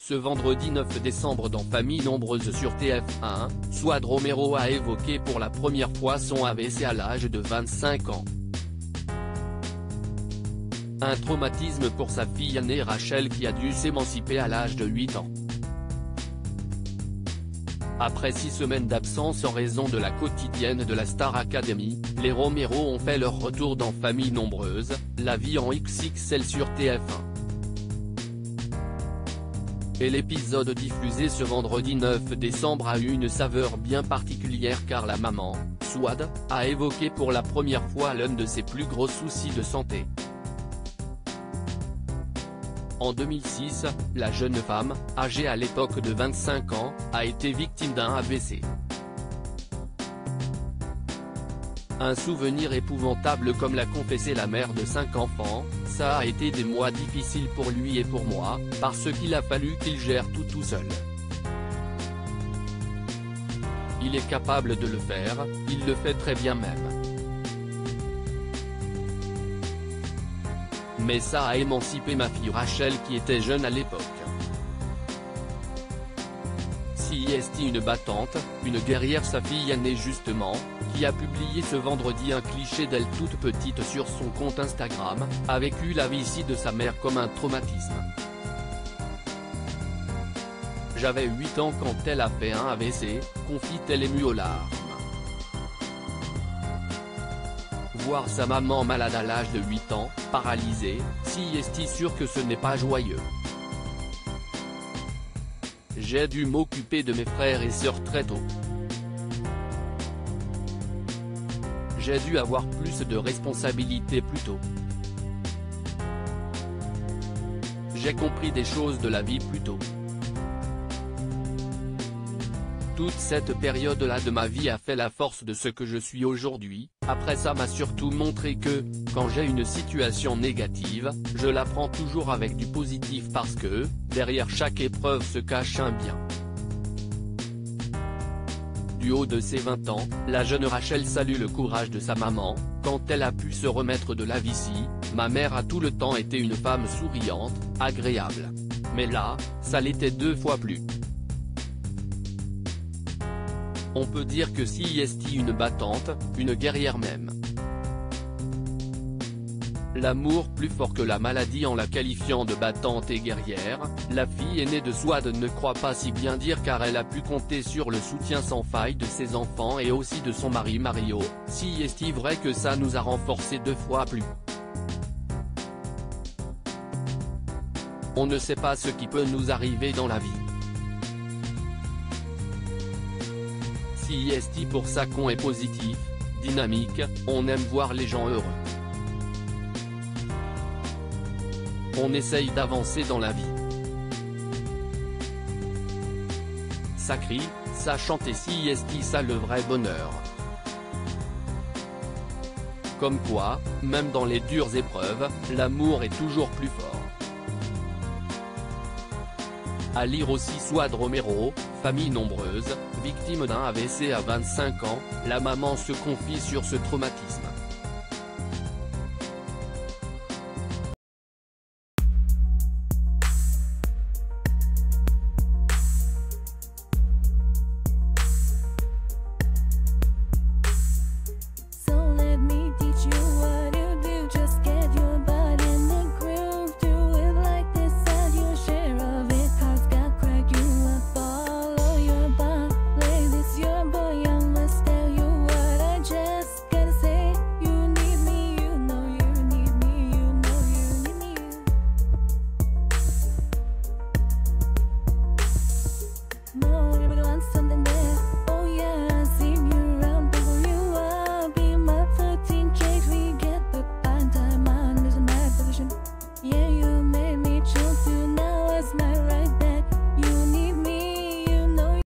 Ce vendredi 9 décembre dans Famille Nombreuse sur TF1, Suad Romero a évoqué pour la première fois son AVC à l'âge de 25 ans. Un traumatisme pour sa fille aînée Rachel qui a dû s'émanciper à l'âge de 8 ans. Après 6 semaines d'absence en raison de la quotidienne de la Star Academy, les Romero ont fait leur retour dans Famille Nombreuse, la vie en XXL sur TF1. Et l'épisode diffusé ce vendredi 9 décembre a eu une saveur bien particulière car la maman, Suad, a évoqué pour la première fois l'un de ses plus gros soucis de santé. En 2006, la jeune femme, âgée à l'époque de 25 ans, a été victime d'un AVC. Un souvenir épouvantable comme l'a confessé la mère de 5 enfants, ça a été des mois difficiles pour lui et pour moi, parce qu'il a fallu qu'il gère tout seul. Il est capable de le faire, il le fait très bien même. Mais ça a émancipé ma fille Rachel qui était jeune à l'époque. CIST une battante, une guerrière sa fille aînée justement, qui a publié ce vendredi un cliché d'elle toute petite sur son compte Instagram, a vécu la vie ici de sa mère comme un traumatisme. J'avais 8 ans quand elle a fait un AVC, confie-t-elle émue aux larmes. Voir sa maman malade à l'âge de 8 ans, paralysée, CIST sûr que ce n'est pas joyeux. J'ai dû m'occuper de mes frères et sœurs très tôt. J'ai dû avoir plus de responsabilités plus tôt. J'ai compris des choses de la vie plus tôt. Toute cette période-là de ma vie a fait la force de ce que je suis aujourd'hui. Après ça m'a surtout montré que, quand j'ai une situation négative, je la prends toujours avec du positif parce que, derrière chaque épreuve se cache un bien. Du haut de ses 20 ans, la jeune Rachel salue le courage de sa maman, quand elle a pu se remettre de la vie. Ma mère a tout le temps été une femme souriante, agréable. Mais là, ça l'était 2 fois plus. On peut dire que CIST une battante, une guerrière même. L'amour plus fort que la maladie en la qualifiant de battante et guerrière, la fille aînée de Suad ne croit pas si bien dire car elle a pu compter sur le soutien sans faille de ses enfants et aussi de son mari Mario. CIST vrai que ça nous a renforcé 2 fois plus. On ne sait pas ce qui peut nous arriver dans la vie. CIST pour ça qu'on est positif, dynamique, on aime voir les gens heureux. On essaye d'avancer dans la vie. Ça crie, ça chante et CIST ça le vrai bonheur. Comme quoi, même dans les dures épreuves, l'amour est toujours plus fort. À lire aussi Suad Romero, Famille Nombreuse, victime d'un AVC à 25 ans, la maman se confie sur ce traumatisme.